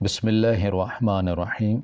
بسم اللہ الرحمن الرحیم۔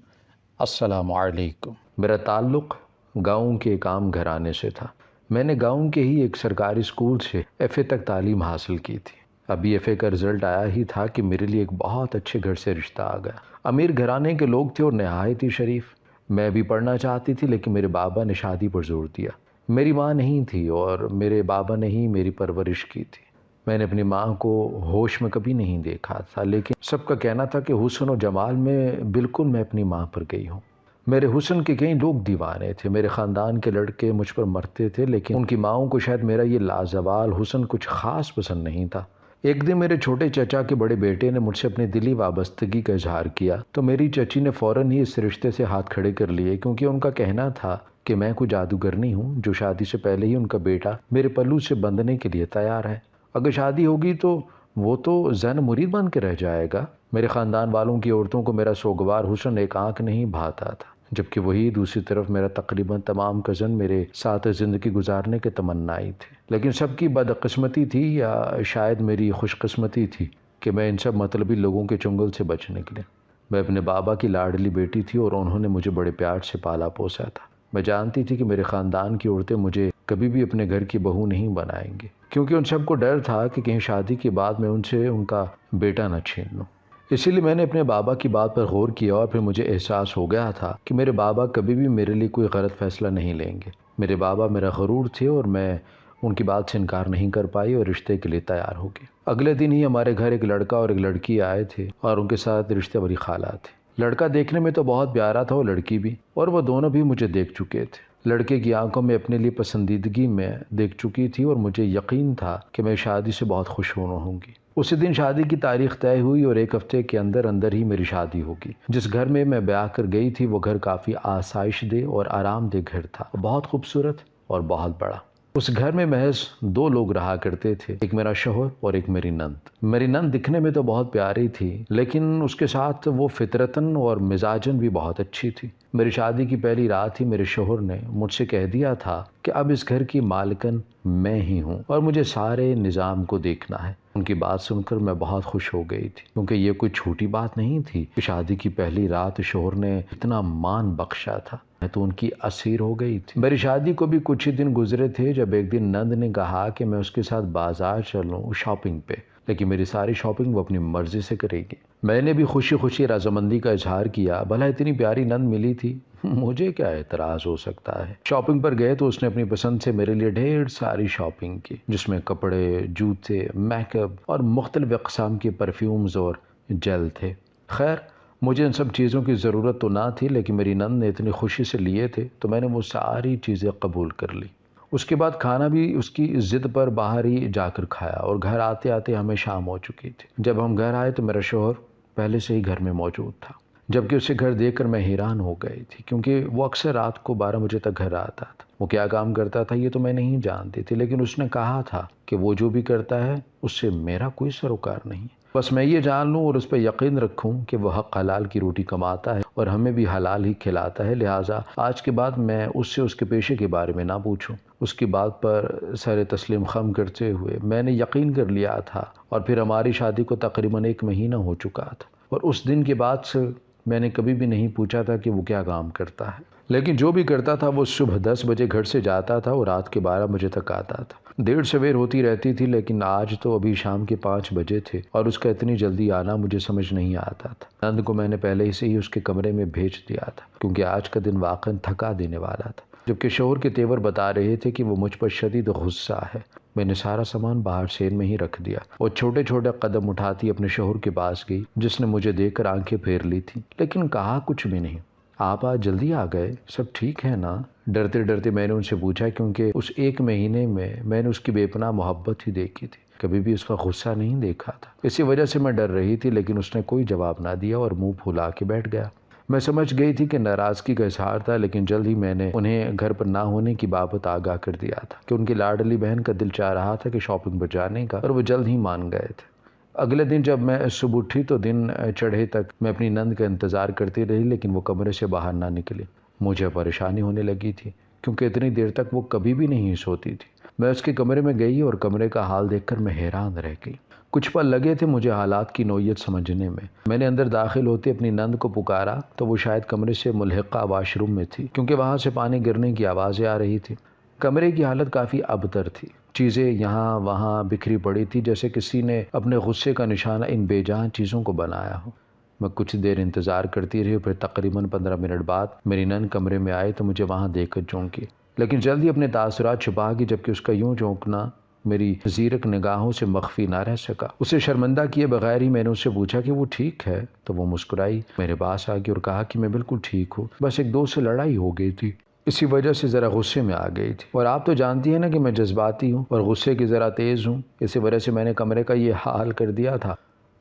السلام علیکم۔ میرا تعلق گاؤں کے ایک عام گھرانے سے تھا۔ میں نے گاؤں کے ہی ایک سرکاری اسکول سے ایف اے تک تعلیم حاصل کی تھی۔ ابھی ایف اے کا رزلٹ آیا ہی تھا کہ میرے لیے ایک بہت اچھے گھر سے رشتہ آ گیا۔ امیر گھرانے کے لوگ تھے اور نہایت ہی شریف۔ میں بھی پڑھنا چاہتی تھی لیکن میرے بابا نے شادی پر زور دیا۔ میری ماں نہیں تھی اور میرے بابا نے ہی میری پرورش کی تھی۔ میں نے اپنی ماں کو ہوش میں کبھی نہیں دیکھا تھا، لیکن سب کا کہنا تھا کہ حسن و جمال میں بالکل میں اپنی ماں پر گئی ہوں۔ میرے حسن کے کئی لوگ دیوانے تھے۔ میرے خاندان کے لڑکے مجھ پر مرتے تھے، لیکن ان کی ماؤں کو شاید میرا یہ لازوال حسن کچھ خاص پسند نہیں تھا۔ ایک دن میرے چھوٹے چچا کے بڑے بیٹے نے مجھ سے اپنی دلی وابستگی کا اظہار کیا تو میری چچی نے فوراً ہی اس رشتے سے ہاتھ کھڑے کر لیے، کیونکہ ان کا کہنا تھا کہ میں کوئی جادوگر نہیں ہوں جو شادی سے پہلے ہی ان کا بیٹا میرے پلو سے بندھنے کے لیے تیار ہے۔ اگر شادی ہوگی تو وہ تو زین مرید بن کے رہ جائے گا۔ میرے خاندان والوں کی عورتوں کو میرا سوگوار حسن ایک آنکھ نہیں بھاتا تھا، جبکہ وہی دوسری طرف میرا تقریباً تمام کزن میرے ساتھ زندگی گزارنے کے تمنائی تھے۔ لیکن سب کی بدقسمتی تھی یا شاید میری خوش قسمتی تھی کہ میں ان سب مطلبی لوگوں کے چنگل سے بچ نکلے۔ میں اپنے بابا کی لاڈلی بیٹی تھی اور انہوں نے مجھے بڑے پیار سے پالا پوسا تھا۔ میں جانتی تھی کہ میرے خاندان کی عورتیں مجھے کبھی بھی اپنے گھر کی بہو نہیں بنائیں گے، کیونکہ ان سب کو ڈر تھا کہ کہیں شادی کے بعد میں ان سے ان کا بیٹا نہ چھین لوں۔ اسی لیے میں نے اپنے بابا کی بات پر غور کیا اور پھر مجھے احساس ہو گیا تھا کہ میرے بابا کبھی بھی میرے لیے کوئی غلط فیصلہ نہیں لیں گے۔ میرے بابا میرا غرور تھے اور میں ان کی بات سے انکار نہیں کر پائی اور رشتے کے لیے تیار ہو گئی۔ اگلے دن ہی ہمارے گھر ایک لڑکا اور ایک لڑکی آئے تھے اور ان کے ساتھ رشتے والی خالہ تھے۔ لڑکا دیکھنے میں تو بہت پیارا تھا اور لڑکی بھی، اور وہ دونوں بھی مجھے دیکھ چکے تھے۔ لڑکے کی آنکھوں میں اپنے لیے پسندیدگی میں دیکھ چکی تھی اور مجھے یقین تھا کہ میں شادی سے بہت خوش ہوں گی۔ اسی دن شادی کی تاریخ طے ہوئی اور ایک ہفتے کے اندر اندر ہی میری شادی ہوگی۔ جس گھر میں میں بیاہ کر گئی تھی وہ گھر کافی آسائش دہ اور آرام دہ گھر تھا، بہت خوبصورت اور بہت بڑا۔ اس گھر میں محض دو لوگ رہا کرتے تھے، ایک میرا شوہر اور ایک میری نند۔ میری نند دکھنے میں تو بہت پیاری تھی، لیکن اس کے ساتھ وہ فطرتاً اور مزاجاً بھی بہت اچھی تھی۔ میری شادی کی پہلی رات ہی میرے شوہر نے مجھ سے کہہ دیا تھا کہ اب اس گھر کی مالکن میں ہی ہوں اور مجھے سارے نظام کو دیکھنا ہے۔ ان کی بات سن کر میں بہت خوش ہو گئی تھی، کیونکہ یہ کوئی چھوٹی بات نہیں تھی کہ شادی کی پہلی رات شوہر نے اتنا مان بخشا تھا۔ میں تو ان کی اسیر ہو گئی تھی۔ میری شادی کو بھی کچھ ہی دن گزرے تھے جب ایک دن نند نے کہا کہ میں اس کے ساتھ بازار چلوں شاپنگ پہ، لیکن میری ساری شاپنگ وہ اپنی مرضی سے کرے گی۔ میں نے بھی خوشی خوشی رضامندی کا اظہار کیا، بھلا اتنی پیاری نند ملی تھی، مجھے کیا اعتراض ہو سکتا ہے۔ شاپنگ پر گئے تو اس نے اپنی پسند سے میرے لیے ڈھیر ساری شاپنگ کی، جس میں کپڑے، جوتے، میک اپ اور مختلف اقسام کے پرفیومز اور جیل تھے۔ خیر مجھے ان سب چیزوں کی ضرورت تو نہ تھی، لیکن میری نند نے اتنی خوشی سے لیے تھے تو میں نے وہ ساری چیزیں قبول کر لی۔ اس کے بعد کھانا بھی اس کی ضد پر باہر ہی جا کر کھایا اور گھر آتے آتے ہمیں شام ہو چکی تھی۔ جب ہم گھر آئے تو میرا شوہر پہلے سے ہی گھر میں موجود تھا، جبکہ اسے گھر دیکھ کر میں حیران ہو گئی تھی، کیونکہ وہ اکثر رات کو 12 بجے تک گھر آتا تھا۔ وہ کیا کام کرتا تھا یہ تو میں نہیں جانتی تھی، لیکن اس نے کہا تھا کہ وہ جو بھی کرتا ہے اس سے میرا کوئی سروکار نہیں، بس میں یہ جان لوں اور اس پہ یقین رکھوں کہ وہ حق حلال کی روٹی کماتا ہے اور ہمیں بھی حلال ہی کھلاتا ہے، لہٰذا آج کے بعد میں اس سے اس کے پیشے کے بارے میں نہ پوچھوں۔ اس کی بات پر سر تسلیم خم کرتے ہوئے میں نے یقین کر لیا تھا، اور پھر ہماری شادی کو تقریباً 1 مہینہ ہو چکا تھا، اور اس دن کے بعد سے میں نے کبھی بھی نہیں پوچھا تھا کہ وہ کیا کام کرتا ہے، لیکن جو بھی کرتا تھا وہ صبح 10 بجے گھر سے جاتا تھا اور رات کے 12 بجے تک آتا تھا۔ دیر سویر ہوتی رہتی تھی، لیکن آج تو ابھی شام کے 5 بجے تھے اور اس کا اتنی جلدی آنا مجھے سمجھ نہیں آتا تھا۔ نند کو میں نے پہلے سے ہی اس کے کمرے میں بھیج دیا تھا، کیونکہ آج کا دن واقعاً تھکا دینے والا تھا، جبکہ شوہر کے تیور بتا رہے تھے کہ وہ مجھ پر شدید غصہ ہے۔ میں نے سارا سامان باہر سین میں ہی رکھ دیا اور چھوٹے چھوٹے قدم اٹھاتی اپنے شوہر کے پاس گئی، جس نے مجھے دیکھ کر آنکھیں پھیر لی تھیں، لیکن کہا کچھ بھی نہیں۔ آپ آج جلدی آ گئے، سب ٹھیک ہے نا؟ ڈرتے ڈرتے میں نے ان سے پوچھا، کیونکہ اس 1 مہینے میں نے اس کی بے پناہ محبت ہی دیکھی تھی، کبھی بھی اس کا غصہ نہیں دیکھا تھا۔ اسی وجہ سے میں ڈر رہی تھی، لیکن اس نے کوئی جواب نہ دیا اور منہ پھلا کے بیٹھ گیا۔ میں سمجھ گئی تھی کہ ناراضگی کا اظہار تھا، لیکن جلد ہی میں نے انہیں گھر پر نہ ہونے کی بابت آگاہ کر دیا تھا کہ ان کی لاڈلی بہن کا دل چاہ رہا تھا کہ شاپنگ پر جانے کا، اور وہ جلد ہی مان گئے تھے۔ اگلے دن جب میں صبح اٹھی تو دن چڑھے تک میں اپنی نند کا انتظار کرتی رہی، لیکن وہ کمرے سے باہر نہ نکلی۔ مجھے پریشانی ہونے لگی تھی، کیونکہ اتنی دیر تک وہ کبھی بھی نہیں سوتی تھی۔ میں اس کے کمرے میں گئی اور کمرے کا حال دیکھ کر میں حیران رہ گئی۔ کچھ پل لگے تھے مجھے حالات کی نوعیت سمجھنے میں۔ میں نے اندر داخل ہوتے اپنی نند کو پکارا تو وہ شاید کمرے سے ملحقہ واش روم میں تھی، کیونکہ وہاں سے پانی گرنے کی آوازیں آ رہی تھی۔ کمرے کی حالت کافی ابتر تھی، چیزیں یہاں وہاں بکھری پڑی تھی، جیسے کسی نے اپنے غصے کا نشانہ ان بے جان چیزوں کو بنایا ہو۔ میں کچھ دیر انتظار کرتی رہی، پھر تقریباً 15 منٹ بعد میری نند کمرے میں آئی تو مجھے وہاں دیکھ کر چونکی، لیکن جلدی اپنے تاثرات چھپا گئی، جبکہ اس کا یوں چونکنا میری زیرک نگاہوں سے مخفی نہ رہ سکا۔ اسے شرمندہ کیے بغیر ہی میں نے اس سے پوچھا کہ وہ ٹھیک ہے، تو وہ مسکرائی، میرے پاس آ گئی اور کہا کہ میں بالکل ٹھیک ہوں، بس ایک دوست سے لڑائی ہو گئی تھی، اسی وجہ سے ذرا غصے میں آ گئی تھی، اور آپ تو جانتی ہیں نا کہ میں جذباتی ہوں اور غصے کی ذرا تیز ہوں، اسی وجہ سے میں نے کمرے کا یہ حال کر دیا تھا۔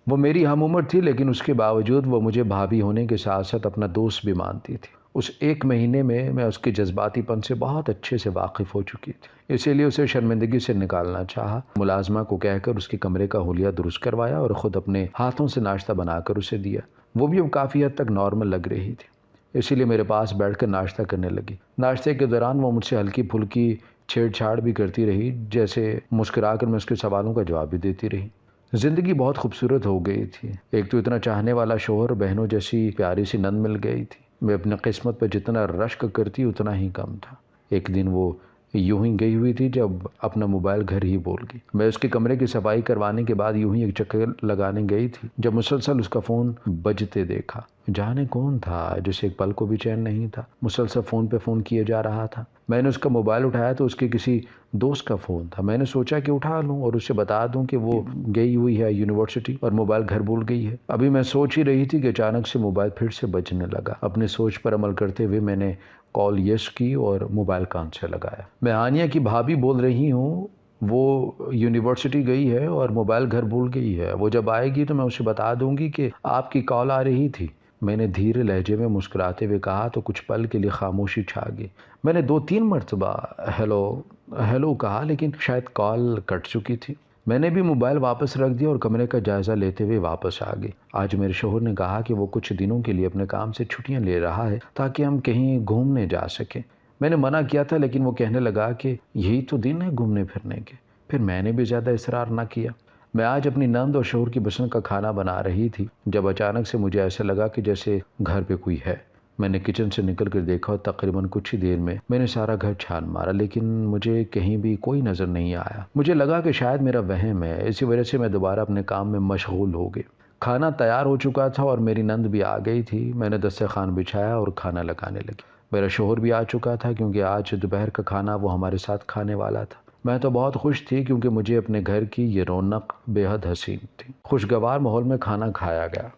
وہ میری ہم عمر تھی، لیکن اس کے باوجود وہ مجھے بھابھی ہونے کے ساتھ ساتھ اپنا دوست بھی مانتی تھی۔ اس ایک مہینے میں اس کے جذباتی پن سے بہت اچھے سے واقف ہو چکی تھی، اسی لیے اسے شرمندگی سے نکالنا چاہا۔ ملازمہ کو کہہ کر اس کے کمرے کا حلیہ درست کروایا اور خود اپنے ہاتھوں سے ناشتہ بنا کر اسے دیا۔ وہ بھی اب کافی حد تک نارمل لگ رہی تھی، اسی لیے میرے پاس بیٹھ کر ناشتہ کرنے لگی۔ ناشتے کے دوران وہ مجھ سے ہلکی پھلکی چھیڑ چھاڑ بھی کرتی رہی، جیسے مسکرا کر میں اس کے سوالوں کا جواب بھی دیتی رہی۔ زندگی بہت خوبصورت ہو گئی تھی، ایک تو اتنا چاہنے والا شوہر، بہنوں جیسی پیاری سی نند مل گئی تھی۔ میں اپنے قسمت پر جتنا رشک کرتی اتنا ہی کم تھا۔ ایک دن وہ یوں ہی گئی ہوئی تھی جب اپنا موبائل گھر ہی بھول گئی۔ میں اس کے کمرے کی صفائی کروانے کے بعد یوں ہی ایک چکر لگانے گئی تھی جب مسلسل اس کا فون بجتے دیکھا۔ جانے کون تھا جسے ایک پل کو بھی چین نہیں تھا، مسلسل فون پہ فون کیے جا رہا تھا۔ میں نے اس کا موبائل اٹھایا تو اس کے کسی دوست کا فون تھا۔ میں نے سوچا کہ اٹھا لوں اور اسے بتا دوں کہ وہ گئی ہوئی ہے یونیورسٹی اور موبائل گھر بھول گئی ہے۔ ابھی میں سوچ ہی رہی تھی کہ اچانک سے موبائل پھر سے بجنے لگا۔ اپنے سوچ پر عمل کرتے ہوئے میں نے کال یس کی اور موبائل کان سے لگایا۔ میں ہانیہ کی بھابھی بول رہی ہوں، وہ یونیورسٹی گئی ہے اور موبائل گھر بھول گئی ہے، وہ جب آئے گی تو میں اسے بتا دوں گی کہ آپ کی کال آ رہی تھی۔ میں نے دھیرے لہجے میں مسکراتے ہوئے کہا تو کچھ پل کے لیے خاموشی چھا گئی۔ میں نے 2-3 مرتبہ ہیلو کہا، لیکن شاید کال کٹ چکی تھی۔ میں نے بھی موبائل واپس رکھ دیا اور کمرے کا جائزہ لیتے ہوئے واپس آ گئی۔ آج میرے شوہر نے کہا کہ وہ کچھ دنوں کے لیے اپنے کام سے چھٹیاں لے رہا ہے تاکہ ہم کہیں گھومنے جا سکیں۔ میں نے منع کیا تھا، لیکن وہ کہنے لگا کہ یہی تو دن ہے گھومنے پھرنے کے۔ پھر میں نے بھی زیادہ اصرار نہ کیا۔ میں آج اپنی نند اور شوہر کی پسند کا کھانا بنا رہی تھی جب اچانک سے مجھے ایسا لگا کہ جیسے گھر پہ کوئی ہے۔ میں نے کچن سے نکل کر دیکھا اور تقریباً کچھ ہی دیر میں نے سارا گھر چھان مارا، لیکن مجھے کہیں بھی کوئی نظر نہیں آیا۔ مجھے لگا کہ شاید میرا وہم ہے، اسی وجہ سے میں دوبارہ اپنے کام میں مشغول ہو گئی۔ کھانا تیار ہو چکا تھا اور میری نند بھی آ گئی تھی۔ میں نے دسترخوان بچھایا اور کھانا لگانے لگی۔ میرا شوہر بھی آ چکا تھا کیونکہ آج دوپہر کا کھانا وہ ہمارے ساتھ کھانے والا تھا۔ میں تو بہت خوش تھی کیونکہ مجھے اپنے گھر کی یہ رونق بے حد حسین تھی۔ خوشگوار ماحول میں کھانا کھایا گیا۔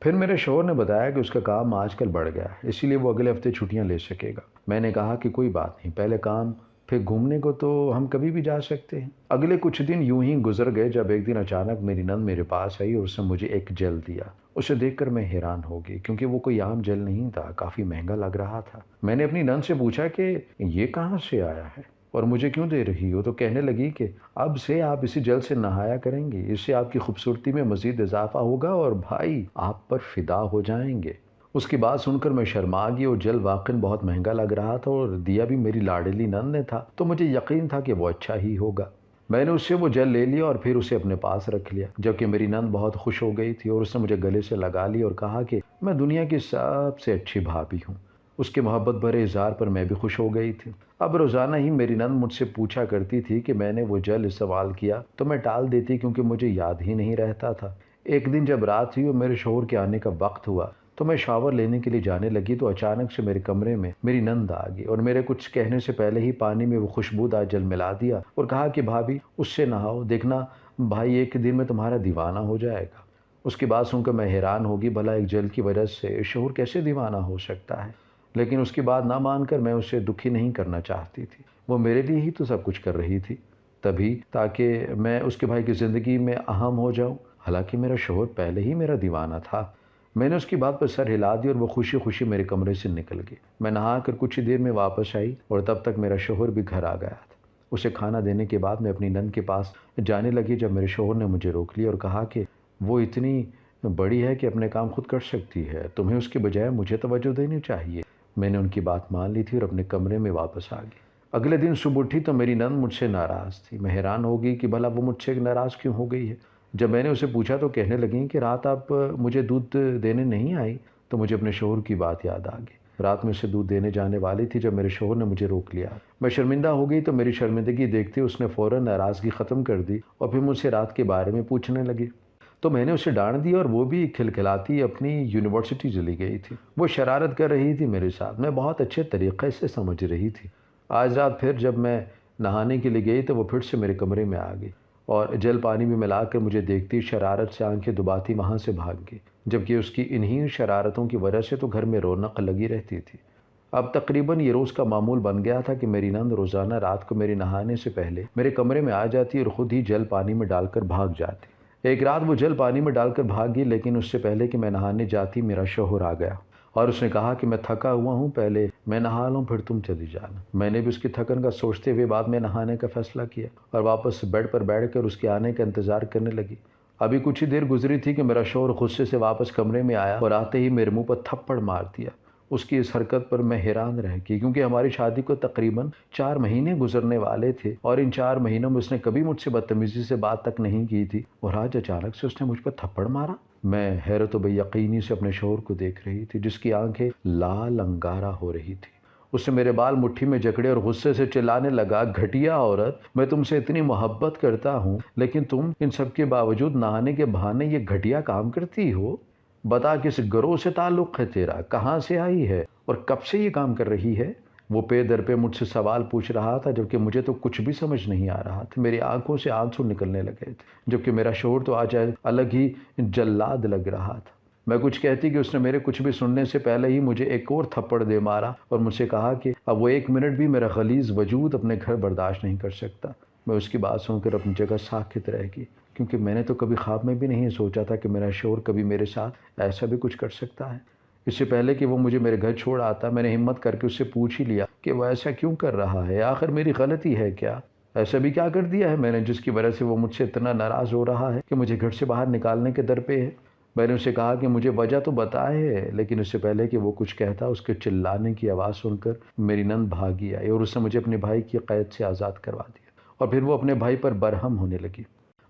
پھر میرے شوہر نے بتایا کہ اس کا کام آج کل بڑھ گیا، اسی لیے وہ اگلے ہفتے چھٹیاں لے سکے گا۔ میں نے کہا کہ کوئی بات نہیں، پہلے کام پھر گھومنے کو تو ہم کبھی بھی جا سکتے ہیں۔ اگلے کچھ دن یوں ہی گزر گئے جب ایک دن اچانک میری نند میرے پاس آئی اور اس نے مجھے ایک جل دیا۔ اسے دیکھ کر میں حیران ہو گئی کیونکہ وہ کوئی عام جل نہیں تھا، کافی مہنگا لگ رہا تھا۔ میں نے اپنی نند سے پوچھا کہ یہ کہاں سے آیا ہے اور مجھے کیوں دے رہی ہو؟ تو کہنے لگی کہ اب سے آپ اسی جل سے نہایا کریں گے، اس سے آپ کی خوبصورتی میں مزید اضافہ ہوگا اور بھائی آپ پر فدا ہو جائیں گے۔ اس کی بات سن کر میں شرما گئی اور جل واقعاً بہت مہنگا لگ رہا تھا اور دیا بھی میری لاڈلی نند نے تھا، تو مجھے یقین تھا کہ وہ اچھا ہی ہوگا۔ میں نے اس سے وہ جل لے لیا اور پھر اسے اپنے پاس رکھ لیا، جبکہ میری نند بہت خوش ہو گئی تھی اور اس نے مجھے گلے سے لگا لی اور کہا کہ میں دنیا کی سب سے اچھی بھابھی ہوں۔ اس کے محبت بھرے اظہار پر میں بھی خوش ہو گئی تھی۔ اب روزانہ ہی میری نند مجھ سے پوچھا کرتی تھی کہ میں نے وہ جل استعمال کیا تو میں ٹال دیتی کیونکہ مجھے یاد ہی نہیں رہتا تھا۔ ایک دن جب رات ہوئی اور میرے شوہر کے آنے کا وقت ہوا تو میں شاور لینے کے لیے جانے لگی تو اچانک سے میرے کمرے میں میری نند آ گئی اور میرے کچھ کہنے سے پہلے ہی پانی میں وہ خوشبودار جل ملا دیا اور کہا کہ بھابھی اس سے نہاؤ، دیکھنا بھائی ایک دن میں تمہارا دیوانہ ہو جائے گا۔ اس کی بات سن کر میں حیران ہوگی، بھلا ایک جل کی وجہ سے شوہر کیسے دیوانہ ہو سکتا ہے؟ لیکن اس کی بات نہ مان کر میں اسے دکھی نہیں کرنا چاہتی تھی۔ وہ میرے لیے ہی تو سب کچھ کر رہی تھی، تبھی تاکہ میں اس کے بھائی کی زندگی میں اہم ہو جاؤں، حالانکہ میرا شوہر پہلے ہی میرا دیوانہ تھا۔ میں نے اس کی بات پر سر ہلا دی اور وہ خوشی خوشی میرے کمرے سے نکل گئی۔ میں نہا کر کچھ ہی دیر میں واپس آئی اور تب تک میرا شوہر بھی گھر آ گیا تھا۔ اسے کھانا دینے کے بعد میں اپنی نند کے پاس جانے لگی جب میرے شوہر نے مجھے روک لیا اور کہا کہ وہ اتنی بڑی ہے کہ اپنے کام خود کر سکتی ہے، تمہیں اس کے بجائے مجھے توجہ دینی چاہیے۔ میں نے ان کی بات مان لی تھی اور اپنے کمرے میں واپس آ گئی۔ اگلے دن صبح اٹھی تو میری نند مجھ سے ناراض تھی۔ میں حیران ہو گئی کہ بھلا وہ مجھ سے ناراض کیوں ہو گئی ہے۔ جب میں نے اسے پوچھا تو کہنے لگیں کہ رات آپ مجھے دودھ دینے نہیں آئی، تو مجھے اپنے شوہر کی بات یاد آ گئی۔ رات میں اسے دودھ دینے جانے والی تھی جب میرے شوہر نے مجھے روک لیا۔ میں شرمندہ ہو گئی تو میری شرمندگی دیکھتے اس نے فوراً ناراضگی ختم کر دی اور پھر مجھ سے رات کے بارے میں پوچھنے لگی۔ تو میں نے اسے ڈانٹ دیا اور وہ بھی کھلکھلاتی اپنی یونیورسٹی چلی گئی تھی۔ وہ شرارت کر رہی تھی میرے ساتھ، میں بہت اچھے طریقے سے سمجھ رہی تھی۔ آج رات پھر جب میں نہانے کے لیے گئی تو وہ پھر سے میرے کمرے میں آ گئی اور جل پانی میں ملا کر مجھے دیکھتی شرارت سے آنکھیں دباتی وہاں سے بھاگ گئی، جبکہ اس کی انہی شرارتوں کی وجہ سے تو گھر میں رونق لگی رہتی تھی۔ اب تقریباً یہ روز کا معمول بن گیا تھا کہ میری نند روزانہ رات کو میرے نہانے سے پہلے میرے کمرے میں آ جاتی اور خود ہی جل پانی میں ڈال کر بھاگ جاتی۔ ایک رات وہ جل پانی میں ڈال کر بھاگ گئی، لیکن اس سے پہلے کہ میں نہانے جاتی میرا شوہر آ گیا اور اس نے کہا کہ میں تھکا ہوا ہوں، پہلے میں نہا لوں پھر تم چلی جانا۔ میں نے بھی اس کی تھکن کا سوچتے ہوئے بعد میں نہانے کا فیصلہ کیا اور واپس بیڈ پر بیٹھ کر اس کے آنے کا انتظار کرنے لگی۔ ابھی کچھ ہی دیر گزری تھی کہ میرا شوہر غصے سے واپس کمرے میں آیا اور آتے ہی میرے منہ پر تھپڑ مار دیا۔ اس کی اس حرکت پر میں حیران رہ گئی، کیونکہ ہماری شادی کو تقریباً 4 مہینے گزرنے والے تھے اور ان 4 مہینوں میں اس نے کبھی مجھ سے بدتمیزی سے بات تک نہیں کی تھی، اور آج اچانک سے اس نے مجھ پر تھپڑ مارا۔ میں حیرت و بے یقینی سے اپنے شوہر کو دیکھ رہی تھی، جس کی آنکھیں لال انگارہ ہو رہی تھی۔ اس نے میرے بال مٹھی میں جکڑے اور غصے سے چلانے لگا، گھٹیا عورت، میں تم سے اتنی محبت کرتا ہوں لیکن تم ان سب کے باوجود نہانے کے بہانے یہ گھٹیا کام کرتی ہو۔ بتا کس گروہ سے تعلق ہے تیرا، کہاں سے آئی ہے اور کب سے یہ کام کر رہی ہے؟ وہ پے در پہ مجھ سے سوال پوچھ رہا تھا، جبکہ مجھے تو کچھ بھی سمجھ نہیں آ رہا تھا۔ میری آنکھوں سے آنسو نکلنے لگے تھے، جبکہ میرا شوہر تو آج الگ ہی جلاد لگ رہا تھا۔ میں کچھ کہتی کہ اس نے میرے کچھ بھی سننے سے پہلے ہی مجھے ایک اور تھپڑ دے مارا اور مجھ سے کہا کہ اب وہ 1 منٹ بھی میرا غلیظ وجود اپنے گھر برداشت نہیں کر سکتا۔ میں اس کی بات سن کر اپنی جگہ ساکت رہ گئی، کیونکہ میں نے تو کبھی خواب میں بھی نہیں سوچا تھا کہ میرا شوہر کبھی میرے ساتھ ایسا بھی کچھ کر سکتا ہے۔ اس سے پہلے کہ وہ مجھے میرے گھر چھوڑ آتا، میں نے ہمت کر کے اس سے پوچھ ہی لیا کہ وہ ایسا کیوں کر رہا ہے، آخر میری غلطی ہے کیا؟ ایسا بھی کیا کر دیا ہے میں نے جس کی وجہ سے وہ مجھ سے اتنا ناراض ہو رہا ہے کہ مجھے گھر سے باہر نکالنے کے در پہ ہے؟ میں نے اسے کہا کہ مجھے وجہ تو بتائے، لیکن اس سے پہلے کہ وہ کچھ کہتا اس کے چلانے کی آواز سن کر میری نند بھاگی آئی اور اس نے مجھے اپنے بھائی کی قید سے آزاد کروا دیا، اور پھر وہ اپنے بھائی پر برہم ہونے لگی۔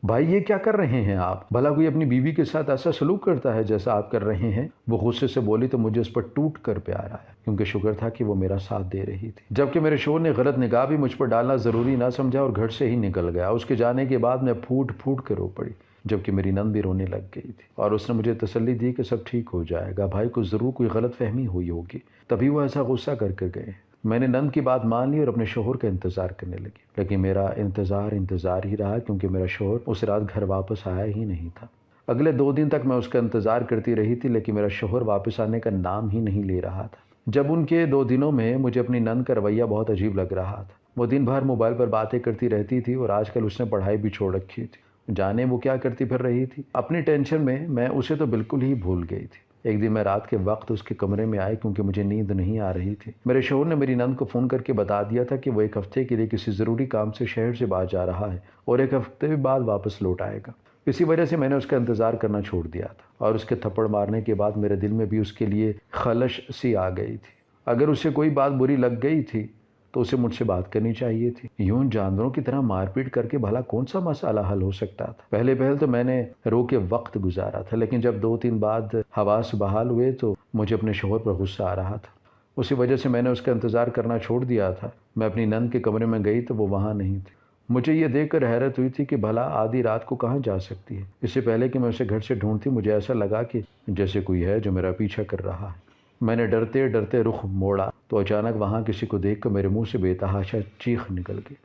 بھائی یہ کیا کر رہے ہیں آپ؟ بھلا کوئی اپنی بیوی کے ساتھ ایسا سلوک کرتا ہے جیسا آپ کر رہے ہیں؟ وہ غصے سے بولی تو مجھے اس پر ٹوٹ کر پیار آیا، کیونکہ شکر تھا کہ وہ میرا ساتھ دے رہی تھی، جبکہ میرے شوہر نے غلط نگاہ بھی مجھ پر ڈالنا ضروری نہ سمجھا اور گھر سے ہی نکل گیا۔ اس کے جانے کے بعد میں پھوٹ پھوٹ کر رو پڑی، جبکہ میری نند بھی رونے لگ گئی تھی اور اس نے مجھے تسلی دی کہ سب ٹھیک ہو جائے گا، بھائی کو ضرور کوئی غلط فہمی ہوئی ہوگی، تبھی وہ ایسا غصہ کر کے گئے۔ میں نے نند کی بات مان لی اور اپنے شوہر کا انتظار کرنے لگی، لیکن میرا انتظار ہی رہا، کیونکہ میرا شوہر اس رات گھر واپس آیا ہی نہیں تھا۔ اگلے 2 دن تک میں اس کا انتظار کرتی رہی تھی، لیکن میرا شوہر واپس آنے کا نام ہی نہیں لے رہا تھا۔ جب ان کے 2 دنوں میں مجھے اپنی نند کا رویہ بہت عجیب لگ رہا تھا۔ وہ دن بھر موبائل پر باتیں کرتی رہتی تھی اور آج کل اس نے پڑھائی بھی چھوڑ رکھی تھی۔ جانے وہ کیا کرتی پھر رہی تھی، اپنی ٹینشن میں اسے تو بالکل ہی بھول گئی تھی۔ ایک دن میں رات کے وقت اس کے کمرے میں آئی، کیونکہ مجھے نیند نہیں آ رہی تھی۔ میرے شوہر نے میری نند کو فون کر کے بتا دیا تھا کہ وہ 1 ہفتے کے لیے کسی ضروری کام سے شہر سے باہر جا رہا ہے اور 1 ہفتے بعد واپس لوٹ آئے گا۔ اسی وجہ سے میں نے اس کا انتظار کرنا چھوڑ دیا تھا، اور اس کے تھپڑ مارنے کے بعد میرے دل میں بھی اس کے لیے خلش سی آ گئی تھی۔ اگر اسے کوئی بات بری لگ گئی تھی تو اسے مجھ سے بات کرنی چاہیے تھی۔ یوں جانوروں کی طرح مار پیٹ کر کے بھلا کون سا مسئلہ حل ہو سکتا تھا؟ پہلے تو میں نے رو کے وقت گزارا تھا، لیکن جب 2-3 بعد حواس بحال ہوئے تو مجھے اپنے شوہر پر غصہ آ رہا تھا۔ اسی وجہ سے میں نے اس کا انتظار کرنا چھوڑ دیا تھا۔ میں اپنی نند کے کمرے میں گئی تو وہ وہاں نہیں تھی۔ مجھے یہ دیکھ کر حیرت ہوئی تھی کہ بھلا آدھی رات کو کہاں جا سکتی ہے۔ اس سے پہلے کہ میں اسے گھر سے ڈھونڈتی، مجھے ایسا لگا کہ جیسے کوئی ہے جو میرا پیچھا کر رہا ہے۔ میں نے ڈرتے ڈرتے رخ موڑا تو اچانک وہاں کسی کو دیکھ کر میرے منہ سے بے تحاشا چیخ نکل گئی،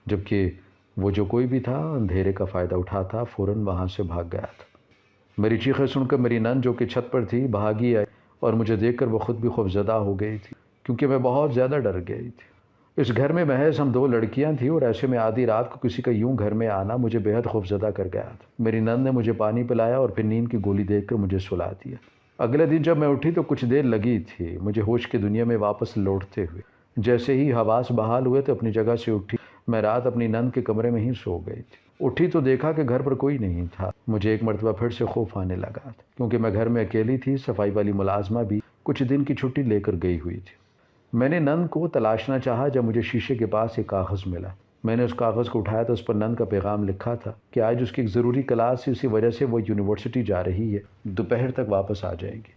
جبکہ وہ جو کوئی بھی تھا اندھیرے کا فائدہ اٹھاتا فوراً وہاں سے بھاگ گیا تھا۔ میری چیخیں سن کر میری نند جو کہ چھت پر تھی بھاگی آئی اور مجھے دیکھ کر وہ خود بھی خوفزدہ ہو گئی تھی، کیونکہ میں بہت زیادہ ڈر گئی تھی۔ اس گھر میں محض ہم 2 لڑکیاں تھیں اور ایسے میں آدھی رات کو کسی کا یوں گھر میں آنا مجھے بے حد خوفزدہ کر گیا تھا۔ میری نند نے مجھے پانی پلایا اور پھر نیند کی گولی دے کر مجھے سلا دیا۔ اگلے دن جب میں اٹھی تو کچھ دیر لگی تھی مجھے ہوش کی دنیا میں واپس لوٹتے ہوئے۔ جیسے ہی حواس بحال ہوئے تو اپنی جگہ سے اٹھی۔ میں رات اپنی نند کے کمرے میں ہی سو گئی تھی۔ اٹھی تو دیکھا کہ گھر پر کوئی نہیں تھا۔ مجھے ایک مرتبہ پھر سے خوف آنے لگا تھا، کیونکہ میں گھر میں اکیلی تھی۔ صفائی والی ملازمہ بھی کچھ دن کی چھٹی لے کر گئی ہوئی تھی۔ میں نے نند کو تلاشنا چاہا جب مجھے شیشے کے پاس ایک کاغذ ملا۔ میں نے اس کاغذ کو اٹھایا تو اس پر نند کا پیغام لکھا تھا کہ آج اس کی ایک ضروری کلاس ہے، اسی وجہ سے وہ یونیورسٹی جا رہی ہے، دوپہر تک واپس آ جائے گی۔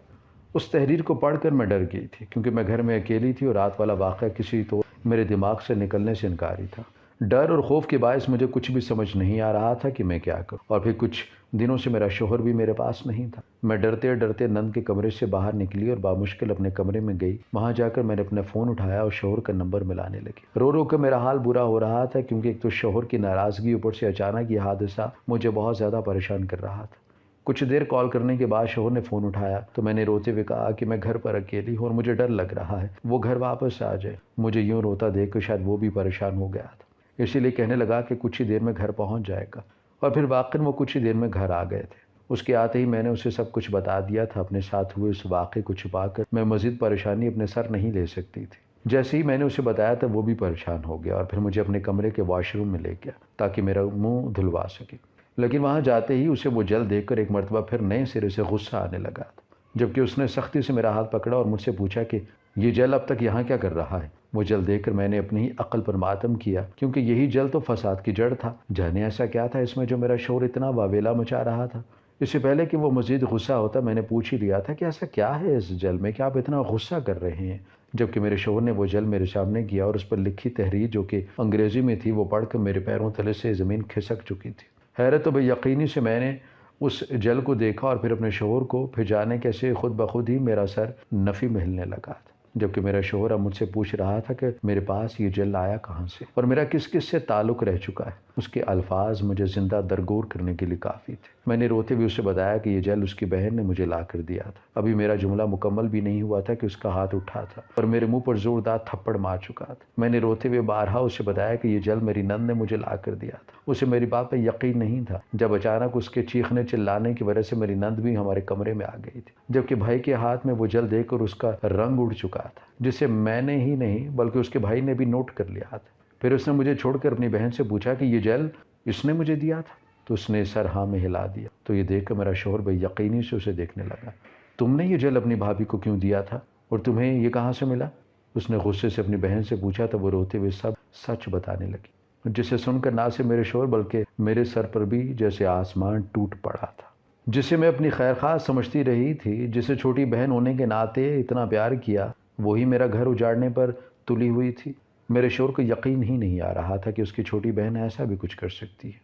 اس تحریر کو پڑھ کر میں ڈر گئی تھی، کیونکہ میں گھر میں اکیلی تھی اور رات والا واقعہ کسی تو میرے دماغ سے نکلنے سے انکاری تھا۔ ڈر اور خوف کے باعث مجھے کچھ بھی سمجھ نہیں آ رہا تھا کہ میں کیا کروں، اور پھر کچھ دنوں سے میرا شوہر بھی میرے پاس نہیں تھا۔ میں ڈرتے ڈرتے نند کے کمرے سے باہر نکلی اور بامشکل اپنے کمرے میں گئی۔ وہاں جا کر میں نے اپنا فون اٹھایا اور شوہر کا نمبر ملانے لگی۔ رو رو کر میرا حال برا ہو رہا تھا، کیونکہ ایک تو شوہر کی ناراضگی، اوپر سے اچانک یہ حادثہ مجھے بہت زیادہ پریشان کر رہا تھا۔ کچھ دیر کال کرنے کے بعد شوہر نے فون اٹھایا تو میں نے روتے ہوئے کہا کہ میں گھر پر اکیلی ہوں اور مجھے ڈر لگ رہا ہے وہ گھر واپس آ جائے۔ مجھے یوں روتا دیکھ کر شاید وہ بھی پریشان ہو گیا تھا، اسی لیے کہنے لگا کہ کچھ ہی دیر میں گھر پہنچ جائے گا، اور پھر واقعی وہ کچھ ہی دیر میں گھر آ گئے تھے۔ اس کے آتے ہی میں نے اسے سب کچھ بتا دیا تھا۔ اپنے ساتھ ہوئے اس واقعے کو چھپا کر میں مزید پریشانی اپنے سر نہیں لے سکتی تھی۔ جیسے ہی میں نے اسے بتایا تھا وہ بھی پریشان ہو گیا اور پھر مجھے اپنے کمرے کے واش روم میں لے گیا تاکہ میرا منہ دھلوا سکے۔ لیکن وہاں جاتے ہی اسے وہ جل دیکھ کر ایک مرتبہ پھر نئے سرے سے غصہ آنے لگا تھا، جبکہ اس نے سختی سے میرا ہاتھ پکڑا اور مجھ سے پوچھا کہ یہ جل اب تک یہاں کیا کر رہا ہے۔ وہ جل دیکھ کر میں نے اپنی ہی عقل پر ماتم کیا، کیونکہ یہی جل تو فساد کی جڑ تھا۔ جانے ایسا کیا تھا اس میں جو میرا شوہر اتنا واویلا مچا رہا تھا۔ اس سے پہلے کہ وہ مزید غصہ ہوتا میں نے پوچھ ہی لیا تھا کہ ایسا کیا ہے اس جل میں کہ آپ اتنا غصہ کر رہے ہیں، جبکہ میرے شوہر نے وہ جل میرے سامنے کیا اور اس پر لکھی تحریر جو کہ انگریزی میں تھی وہ پڑھ کر میرے پیروں تلے سے زمین کھسک چکی تھی۔ حیرت و بے یقینی سے میں نے اس جل کو دیکھا اور پھر اپنے شوہر کو، پھر جانے کیسے خود بخود ہی میرا سر نفی میں ہلنے لگا تھا، جبکہ میرا شوہر اب مجھ سے پوچھ رہا تھا کہ میرے پاس یہ جل آیا کہاں سے اور میرا کس کس سے تعلق رہ چکا ہے۔ اس کے الفاظ مجھے زندہ درگور کرنے کے لیے کافی تھے۔ میں نے روتے ہوئے اسے بتایا کہ یہ جل اس کی بہن نے مجھے لا کر دیا تھا۔ ابھی میرا جملہ مکمل بھی نہیں ہوا تھا کہ اس کا ہاتھ اٹھا تھا اور میرے منہ پر زوردار تھپڑ مار چکا تھا۔ میں نے روتے ہوئے بارہا اسے بتایا کہ یہ جل میری نند نے مجھے لا کر دیا تھا۔ اسے میری بات پہ یقین نہیں تھا، جب اچانک اس کے چیخنے چلانے کی وجہ سے میری نند بھی ہمارے کمرے میں آ گئی تھی، جبکہ بھائی کے ہاتھ میں وہ جل دیکھ کر اس کا رنگ اڑ چکا تھا، جسے میں نے ہی نہیں بلکہ اس کے بھائی نے بھی نوٹ کر لیا تھا۔ پھر اس نے مجھے چھوڑ کر اپنی بہن سے پوچھا کہ یہ جل اس نے مجھے دیا تھا، تو اس نے سر ہاں میں ہلا دیا۔ تو یہ دیکھ کر میرا شوہر بے یقینی سے اسے دیکھنے لگا۔ تم نے یہ جل اپنی بھابھی کو کیوں دیا تھا اور تمہیں یہ کہاں سے ملا؟ اس نے غصے سے اپنی بہن سے پوچھا تو وہ روتے ہوئے سب سچ بتانے لگی، جسے سن کر نہ صرف میرے شوہر بلکہ میرے سر پر بھی جیسے آسمان ٹوٹ پڑا تھا۔ جسے میں اپنی خیر خواہ سمجھتی رہی تھی، جسے چھوٹی بہن ہونے کے ناطے اتنا پیار کیا، وہی میرا گھر اجاڑنے پر تلی ہوئی تھی۔ میرے شوہر کو یقین ہی نہیں آ رہا تھا کہ اس کی چھوٹی بہن ایسا بھی کچھ کر سکتی ہے۔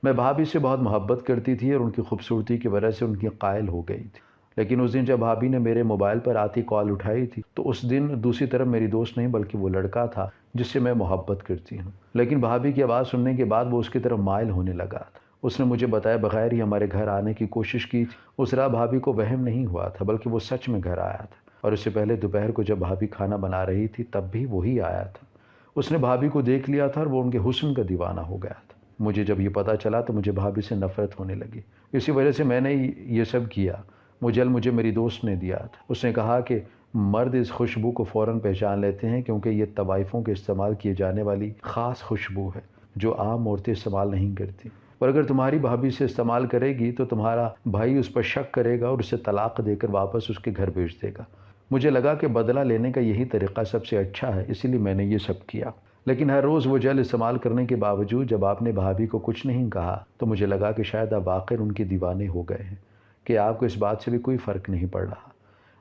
میں بھابھی سے بہت محبت کرتی تھی اور ان کی خوبصورتی کی وجہ سے ان کی قائل ہو گئی تھی، لیکن اس دن جب بھابھی نے میرے موبائل پر آتی کال اٹھائی تھی تو اس دن دوسری طرف میری دوست نہیں بلکہ وہ لڑکا تھا جس سے میں محبت کرتی ہوں۔ لیکن بھابھی کی آواز سننے کے بعد وہ اس کی طرف مائل ہونے لگا تھا۔ اس نے مجھے بتایا بغیر ہی ہمارے گھر آنے کی کوشش کی تھی۔ اس رات بھابھی کو وہم نہیں ہوا تھا بلکہ وہ سچ میں گھر آیا تھا، اور اس سے پہلے دوپہر کو جب بھابھی کھانا بنا رہی تھی تب بھی وہی آیا تھا۔ اس نے بھابھی کو دیکھ لیا تھا اور وہ ان کے حسن کا دیوانہ ہو گیا تھا۔ مجھے جب یہ پتہ چلا تو مجھے بھابھی سے نفرت ہونے لگی، اسی وجہ سے میں نے یہ سب کیا۔ وہ جل مجھے میری دوست نے دیا تھا۔ اس نے کہا کہ مرد اس خوشبو کو فوراً پہچان لیتے ہیں کیونکہ یہ طوائفوں کے استعمال کیے جانے والی خاص خوشبو ہے جو عام عورتیں استعمال نہیں کرتی، اور اگر تمہاری بھابھی سے استعمال کرے گی تو تمہارا بھائی اس پر شک کرے گا اور اسے طلاق دے کر واپس اس کے گھر بھیج دے گا۔ مجھے لگا کہ بدلہ لینے کا یہی طریقہ سب سے اچھا ہے، اسی لیے میں نے یہ سب کیا۔ لیکن ہر روز وہ جل استعمال کرنے کے باوجود جب آپ نے بھابھی کو کچھ نہیں کہا تو مجھے لگا کہ شاید آپ واقعی ان کے دیوانے ہو گئے ہیں، کہ آپ کو اس بات سے بھی کوئی فرق نہیں پڑ رہا۔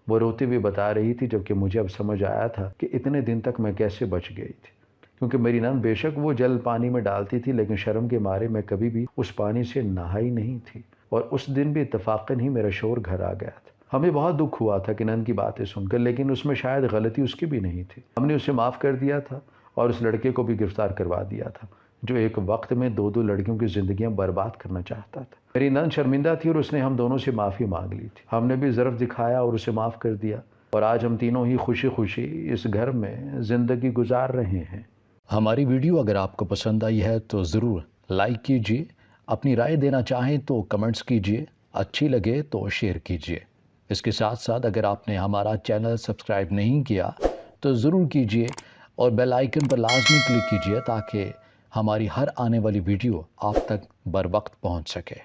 وہ روتے ہوئے بتا رہی تھی، جبکہ مجھے اب سمجھ آیا تھا کہ اتنے دن تک میں کیسے بچ گئی تھی، کیونکہ میری نند بے شک وہ جل پانی میں ڈالتی تھی لیکن شرم کے مارے میں کبھی بھی اس پانی سے نہائی نہیں تھی، اور اس دن بھی اتفاقاً ہی میرا شوہر گھر آ گیا تھا۔ ہمیں بہت دکھ ہوا تھا کہ نند کی باتیں سن کر، لیکن اس میں شاید غلطی اس کی بھی نہیں تھی۔ ہم نے اسے معاف کر دیا تھا اور اس لڑکے کو بھی گرفتار کروا دیا تھا جو ایک وقت میں دو لڑکیوں کی زندگیاں برباد کرنا چاہتا تھا۔ میری نند شرمندہ تھی اور اس نے ہم دونوں سے معافی مانگ لی تھی۔ ہم نے بھی ظرف دکھایا اور اسے معاف کر دیا، اور آج ہم تینوں ہی خوشی خوشی اس گھر میں زندگی گزار رہے ہیں۔ ہماری ویڈیو اگر آپ کو پسند آئی ہے تو ضرور لائک کیجیے، اپنی رائے دینا چاہیں تو کمنٹس کیجیے، اچھی لگے تو شیئر کیجیے۔ اس کے ساتھ ساتھ اگر آپ نے ہمارا چینل سبسکرائب نہیں کیا تو ضرور کیجیے، اور بیل آئیکن پر لازمی کلک کیجیے تاکہ ہماری ہر آنے والی ویڈیو آپ تک بر وقت پہنچ سکے۔